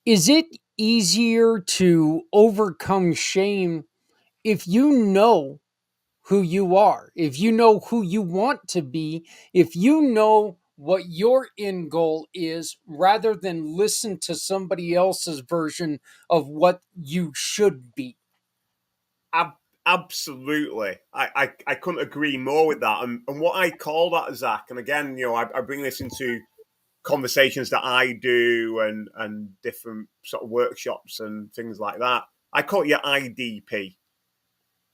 Is it easier to overcome shame if you know who you are, if you know who you want to be, if you know what your end goal is, rather than listen to somebody else's version of what you should be? Ab- Absolutely. I couldn't agree more with that. And what I call that, Zach, and again, I bring this into conversations that I do and different sort of workshops and things like that. I call it your IDP.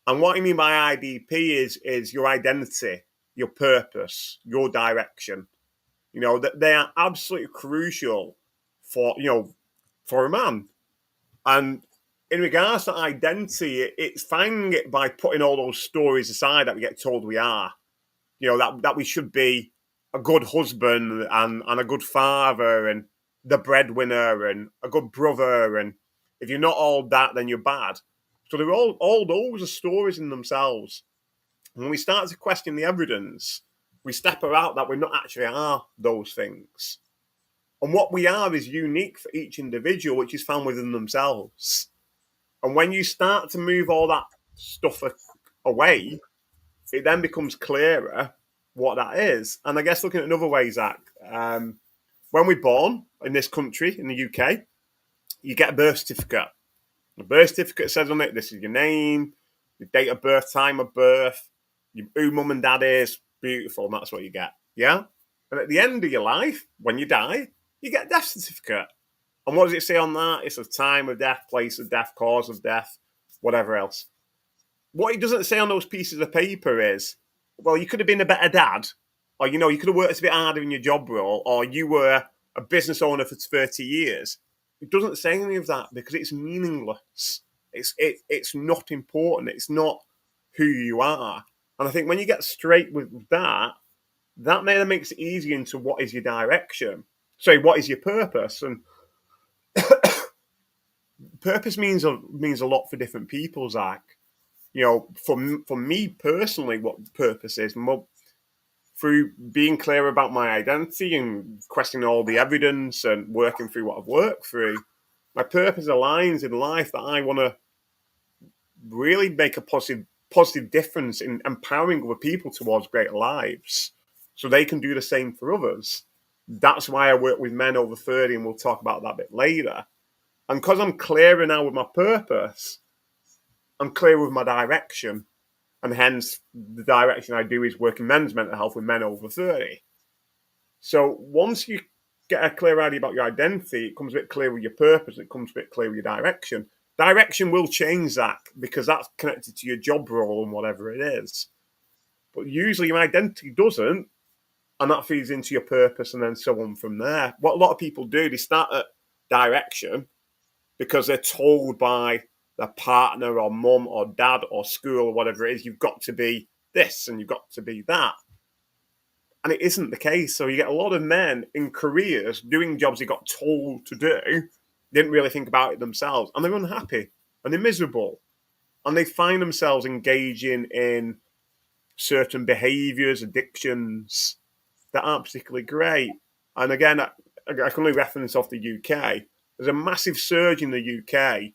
And what I mean by IDP is your identity, your purpose, your direction. That they are absolutely crucial for a man. And in regards to identity, it's finding it by putting all those stories aside that we get told we are. That we should be a good husband and a good father and the breadwinner and a good brother. And if you're not all that, then you're bad. So they're all those are stories in themselves. And when we start to question the evidence, we step out that we not actually are those things. And what we are is unique for each individual, which is found within themselves. And when you start to move all that stuff away, it then becomes clearer what that is. And I guess looking at another way, Zach, when we're born in this country, in the UK, you get a birth certificate. The birth certificate says on it, this is your name, your date of birth, time of birth, who mum and dad is, beautiful, and that's what you get. Yeah? And at the end of your life, when you die, you get a death certificate. And what does it say on that? It's the time of death, place of death, cause of death, whatever else. What it doesn't say on those pieces of paper is, well, you could have been a better dad, or you could have worked a bit harder in your job role, or you were a business owner for 30 years. It doesn't say any of that because it's meaningless. It's not important. It's not who you are. And I think when you get straight with that, that then makes it easy into what is your direction. Sorry, what is your purpose? And purpose means a lot for different people, Zach. For me personally, what purpose is, well, through being clear about my identity and questioning all the evidence and working through what I've worked through, my purpose aligns in life that I want to really make a positive difference in empowering other people towards greater lives so they can do the same for others. That's why I work with men over 30, and we'll talk about that a bit later. And because I'm clearer now with my purpose, I'm clear with my direction. And hence, the direction I do is working men's mental health with men over 30. So once you get a clear idea about your identity, it comes a bit clear with your purpose, it comes a bit clear with your direction. Direction will change, Zach, because that's connected to your job role and whatever it is. But usually your identity doesn't, and that feeds into your purpose and then so on from there. What a lot of people do, they start at direction because they're told by their partner or mum or dad or school or whatever it is, you've got to be this and you've got to be that. And it isn't the case. So you get a lot of men in careers doing jobs they got told to do, didn't really think about it themselves, and they're unhappy and they're miserable. And they find themselves engaging in certain behaviours, addictions that aren't particularly great. And again, I can only reference off the UK. There's a massive surge in the UK,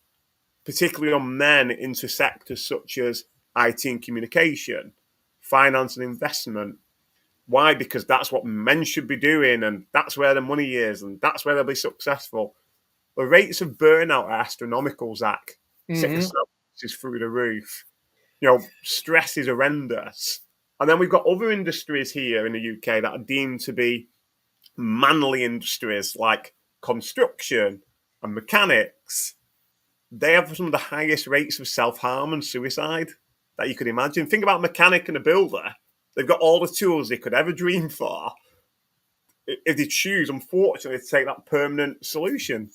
particularly on men into sectors such as IT and communication, finance and investment. Why? Because that's what men should be doing, and that's where the money is, and that's where they'll be successful. The rates of burnout are astronomical, Zach. Mm-hmm. Sickness is through the roof. Stress is horrendous. And then we've got other industries here in the UK that are deemed to be manly industries like construction and mechanics. They have some of the highest rates of self-harm and suicide that you could imagine. Think about a mechanic and a builder. They've got all the tools they could ever dream for. If they choose, unfortunately, to take that permanent solution.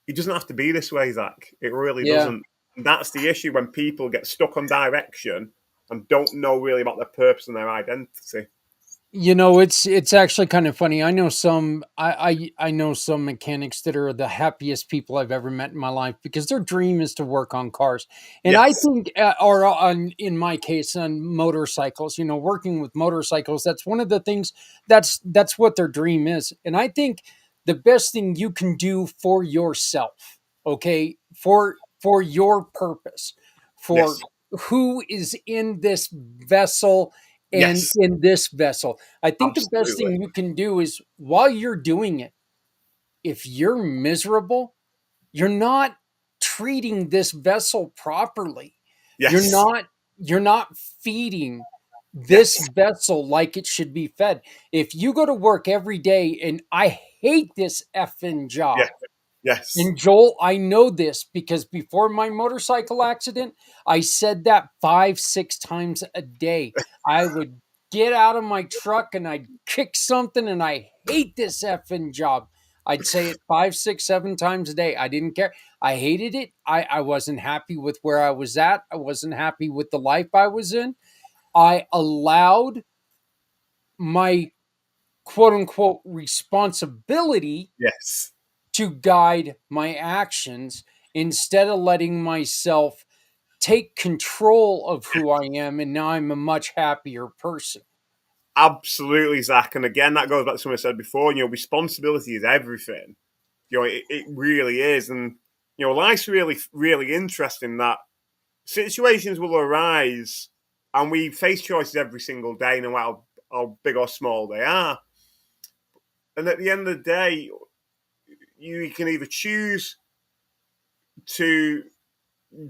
It doesn't have to be this way, Zach. It really Yeah. doesn't. And that's the issue when people get stuck on direction and don't know really about their purpose and their identity. It's actually kind of funny. I know I know some mechanics that are the happiest people I've ever met in my life because their dream is to work on cars. And I Yes. think or on in my case on motorcycles, working with motorcycles, that's one of the things that's what their dream is. And I think the best thing you can do for yourself, okay, for your purpose, for Yes. who is in this vessel and Yes. in this vessel. I think the best Absolutely. thing you can do is while you're doing it, if you're miserable, you're not treating this vessel properly. You're Yes. not you're not feeding this Yes. vessel like it should be fed. If you go to work every day, and I hate this effing Yes. job, Yes. and Joel, I know this because before my motorcycle accident, I said that 5, 6 times a day. I would get out of my truck and I'd kick something, and I hate this effing job. I'd say it 5, 6, 7 times a day. I didn't care. I hated it. I wasn't happy with where I was at. I wasn't happy with the life I was in. I allowed my quote unquote responsibility Yes. to guide my actions instead of letting myself take control of who I am. And now I'm a much happier person. Absolutely, Zach. And again, that goes back to something I said before. Responsibility is everything. It really is. And life's really, really interesting. That situations will arise, and we face choices every single day, no matter how big or small they are. And at the end of the day, you can either choose to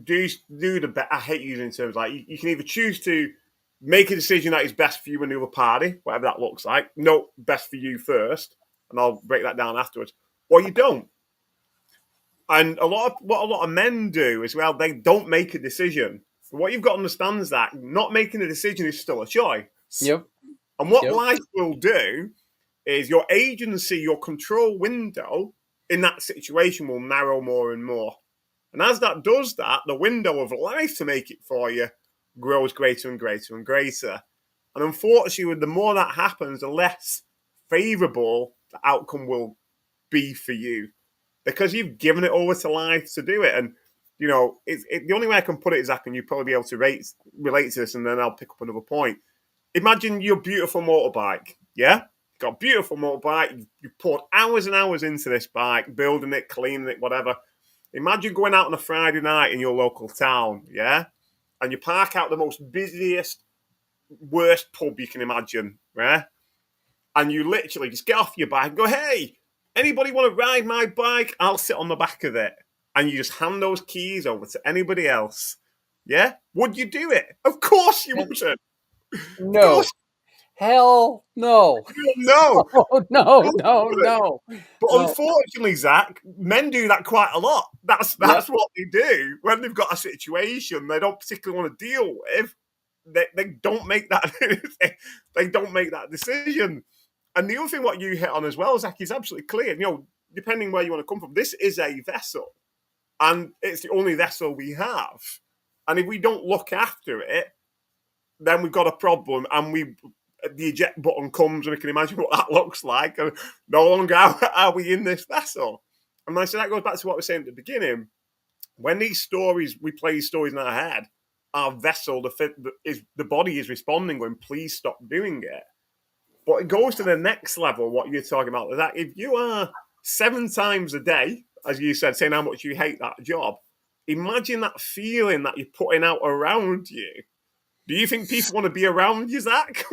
do the best. I hate using terms like you can either choose to make a decision that is best for you and the other party, whatever that looks like. No, best for you first, and I'll break that down afterwards. Or you don't. And what a lot of men do is, well, they don't make a decision. What you've got to understand is that not making a decision is still a choice. Yep. And what Yep. life will do is your agency, your control window in that situation will narrow more and more. And as that does that, the window of life to make it for you grows greater and greater and greater. And unfortunately, the more that happens, the less favourable the outcome will be for you because you've given it over to life to do it. And the only way I can put it is, Zach, and you'll probably be able to relate to this, and then I'll pick up another point. Imagine your beautiful motorbike, yeah? You've got a beautiful motorbike, you've poured hours and hours into this bike, building it, cleaning it, whatever. Imagine going out on a Friday night in your local town, yeah? And you park out the most busiest, worst pub you can imagine, right? And you literally just get off your bike and go, hey, anybody want to ride my bike? I'll sit on the back of it. And you just hand those keys over to anybody else. Yeah? Would you do it? Of course you wouldn't. Of No. course Hell no. you don't know. Oh, no, no, no. But No. unfortunately, Zach, men do that quite a lot. That's Yep. what they do when they've got a situation they don't particularly want to deal with. They don't make that they don't make that decision. And the other thing what you hit on as well, Zach, is absolutely clear. Depending where you want to come from, this is a vessel, and it's the only vessel we have. And if we don't look after it, then we've got a problem, and the eject button comes, and we can imagine what that looks like. And no longer are we in this vessel. And I say that goes back to what we were saying at the beginning. When we play these stories in our head, our vessel, the body is responding, going, please stop doing it. But it goes to the next level, what you're talking about, is that if you are 7 times a day, as you said, saying how much you hate that job, imagine that feeling that you're putting out around you. Do you think people want to be around you, Zach?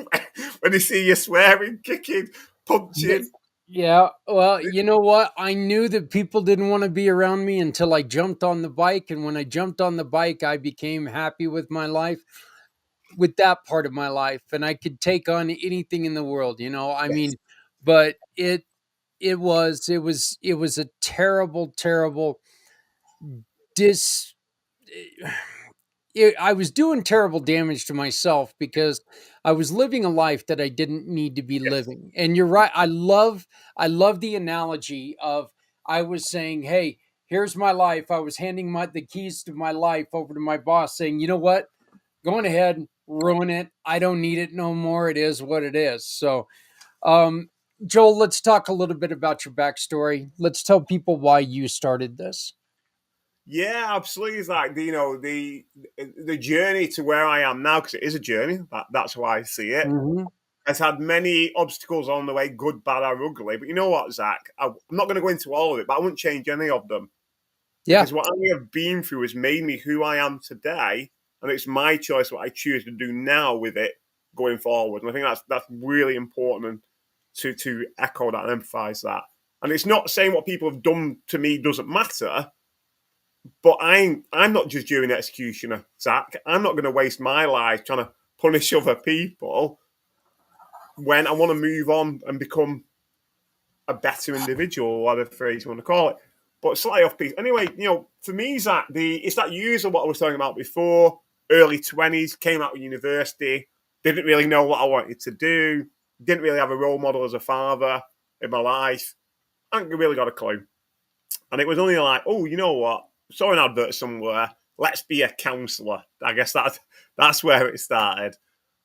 When they see you swearing, kicking, Th- punching? Yeah. Well, you know what? I knew that people didn't want to be around me until I jumped on the bike. And when I jumped on the bike, I became happy with my life, with that part of my life. And I could take on anything in the world, I Yes. mean, but it was a terrible, terrible dis I was doing terrible damage to myself because I was living a life that I didn't need to be Yes. living. And you're right. I love the analogy of I was saying, "Hey, here's my life." I was handing the keys to my life over to my boss saying, "You know what? Go on ahead, ruin it. I don't need it no more. It is what it is." So, um Joel, let's talk a little bit about your backstory. Let's tell people why you started this. Yeah, absolutely. It's like the journey to where I am now, because it is a journey. That's how I see it. Mhm. has had many obstacles on the way, good, bad, or ugly. But you know what, Zach? I'm not going to go into all of it, but I wouldn't change any of them Yeah. because what I have been through has made me who I am today, and it's my choice what I choose to do now with it going forward. And I think that's really important to echo that and emphasize that. And it's not saying what people have done to me doesn't matter, but I'm not just jury executioner, Zach. I'm not going to waste my life trying to punish other people when I want to move on and become a better individual, whatever phrase you want to call it. But slightly off piece. Anyway, for me, Zach, it's that user what I was talking about before. Early 20s, came out of university, didn't really know what I wanted to do, didn't really have a role model as a father in my life. I hadn't really got a clue. And it was only like, oh, you know what? Saw an advert somewhere. Let's be a counsellor. I guess that's where it started.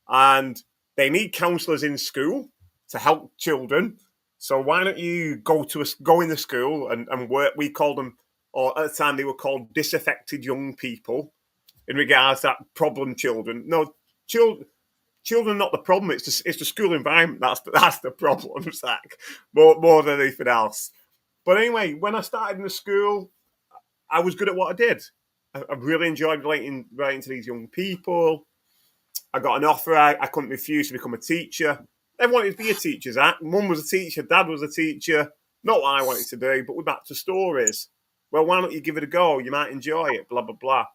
And they need counsellors in school to help children. So why don't you go in the school and work? We called them, or at the time they were called disaffected young people, in regards to that problem children. No, children are not the problem. It's the school environment that's the problem, Zach, more than anything else. But anyway, when I started in the school, I was good at what I did. I really enjoyed relating to these young people. I got an offer. I couldn't refuse to become a teacher. Everyone wanted to be a teacher, Zach. Mum was a teacher. Dad was a teacher. Not what I wanted to do, but we're back to stories. Well, why don't you give it a go? You might enjoy it, blah, blah, blah.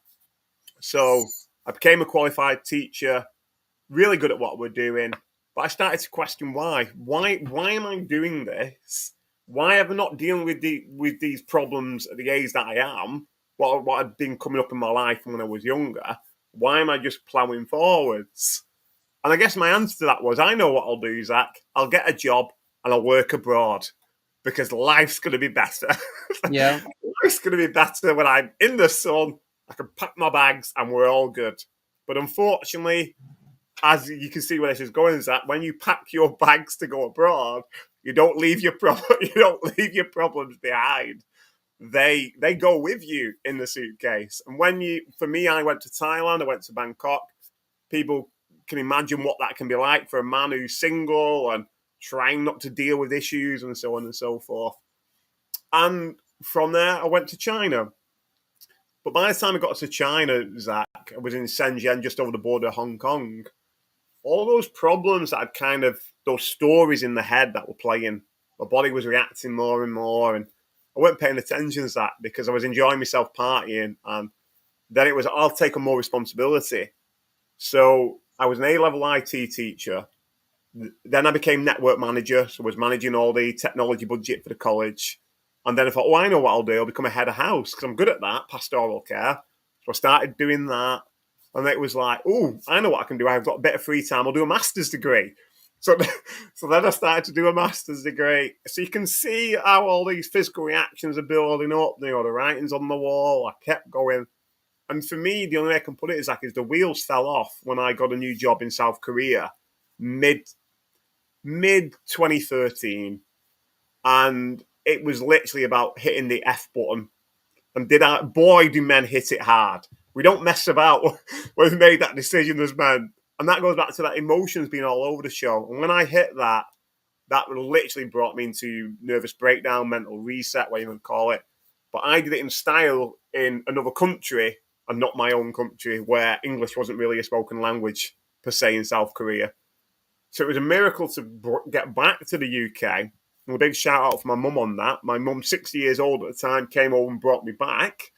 So I became a qualified teacher, really good at what we're doing. But I started to question why. Why am I doing this? Why am I not dealing with these problems at the age that I am? What had been coming up in my life when I was younger? Why am I just ploughing forwards? And I guess my answer to that was, I know what I'll do, Zach. I'll get a job and I'll work abroad because life's going to be better. Yeah. Life's going to be better when I'm in the sun. I can pack my bags and we're all good. But unfortunately, as you can see where this is going, is that when you pack your bags to go abroad, you don't leave your you don't leave your problems behind. They go with you in the suitcase. And for me, I went to Thailand. I went to Bangkok. People can imagine what that can be like for a man who's single and trying not to deal with issues and so on and so forth. And from there, I went to China. But by the time I got to China, Zach, I was in Shenzhen, just over the border of Hong Kong. All those problems that I'd those stories in the head that were playing, my body was reacting more and more. And I weren't paying attention to that because I was enjoying myself partying. And then it was, I'll take on more responsibility. So I was an A-level IT teacher. Then I became network manager, so I was managing all the technology budget for the college. And then I thought, oh, I know what I'll do. I'll become a head of house because I'm good at that, pastoral care. So I started doing that. And it was like, oh, I know what I can do. I've got a bit of free time. I'll do a master's degree. So, so then I started to do a master's degree. So you can see how all these physical reactions are building up. The writing's on the wall. I kept going. And for me, the only way I can put it is the wheels fell off when I got a new job in South Korea, mid 2013, and it was literally about hitting the F button. And boy, do men hit it hard. We don't mess about when we made that decision as men. And that goes back to that emotions being all over the show. And when I hit that literally brought me into nervous breakdown, mental reset, whatever you want to call it. But I did it in style in another country and not my own country, where English wasn't really a spoken language per se in South Korea. So it was a miracle to get back to the UK. And a big shout out for my mum on that. My mum, 60 years old at the time, came over and brought me back.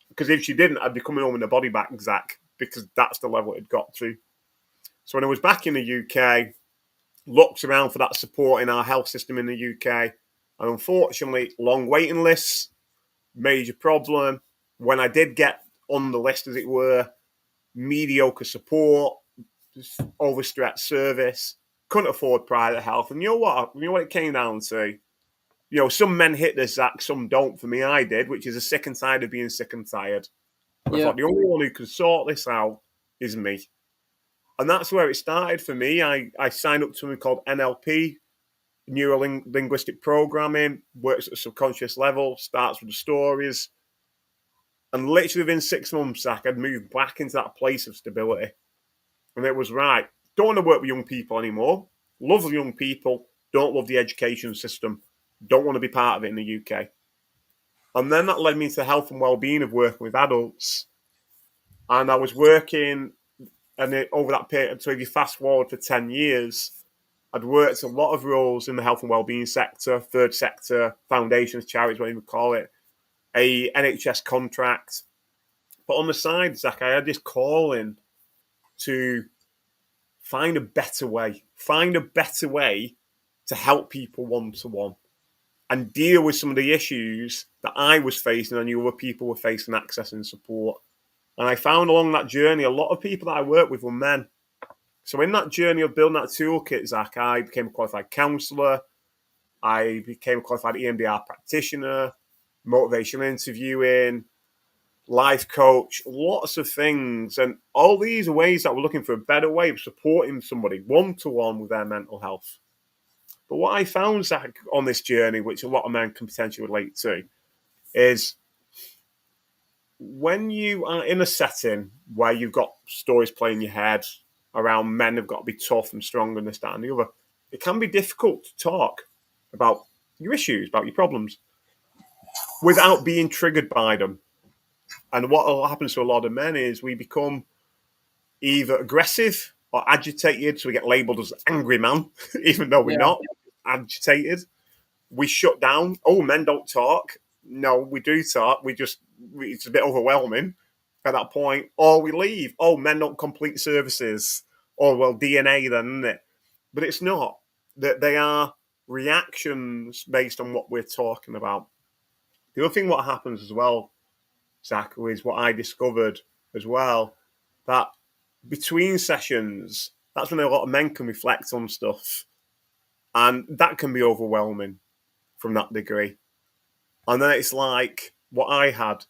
Because if she didn't, I'd be coming home in a body bag, Zach, because that's the level it got to. So when I was back in the UK, looked around for that support in our health system in the UK. And unfortunately, long waiting lists, major problem. When I did get on the list, as it were, mediocre support, overstretched service, couldn't afford private health. And you know what? You know what it came down to? Some men hit this, Zach, some don't. For me, I did, which is a sick and tired of being sick and tired. And I Yeah. thought the only one who can sort this out is me. And that's where it started for me. I signed up to something called NLP, neuro-linguistic programming, works at a subconscious level, starts with the stories. And literally within 6 months, Zach, I'd moved back into that place of stability. And it was right. don't want to work with young people anymore. Love young people, don't love the education system, don't want to be part of it in the UK. And then that led me to health and well-being of working with adults. And I was working, and over that period, so if you fast forward for 10 years, I'd worked a lot of roles in the health and well-being sector, third sector, foundations, charities, whatever you would call it, a NHS contract. But on the side, Zach, I had this calling to find a better way to help people one-to-one and deal with some of the issues that I was facing and I knew other people were facing accessing support. And I found along that journey, a lot of people that I worked with were men. So in that journey of building that toolkit, Zach, I became a qualified counsellor. I became a qualified EMDR practitioner, motivational interviewing, life coach, lots of things. And all these are ways that we're looking for a better way of supporting somebody one-to-one with their mental health. But what I found, Zach, on this journey, which a lot of men can potentially relate to, is when you are in a setting where you've got stories playing in your head around men have got to be tough and strong and this, that, and the other, it can be difficult to talk about your issues, about your problems, without being triggered by them. And what happens to a lot of men is we become either aggressive or agitated, so we get labelled as angry man, even though we're Yeah. not agitated. We shut down. Oh, men don't talk. No, we do talk. It's a bit overwhelming at that point. Or we leave. Oh, men don't complete services. Or, well, DNA then, isn't it? But it's not. That they are reactions based on what we're talking about. The other thing what happens as well, Zach, is what I discovered as well, that between sessions, that's when a lot of men can reflect on stuff. And that can be overwhelming from that degree. And then it's like what I had.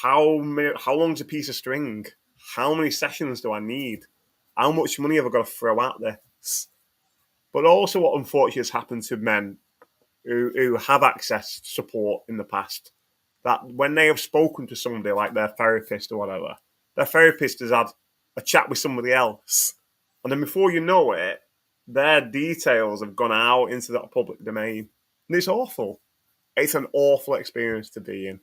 How long's a piece of string? How many sessions do I need? How much money have I got to throw at this? But also what unfortunately has happened to men who have accessed support in the past, that when they have spoken to somebody like their therapist or whatever, their therapist has had a chat with somebody else. And then before you know it, their details have gone out into that public domain. And it's awful. It's an awful experience to be in.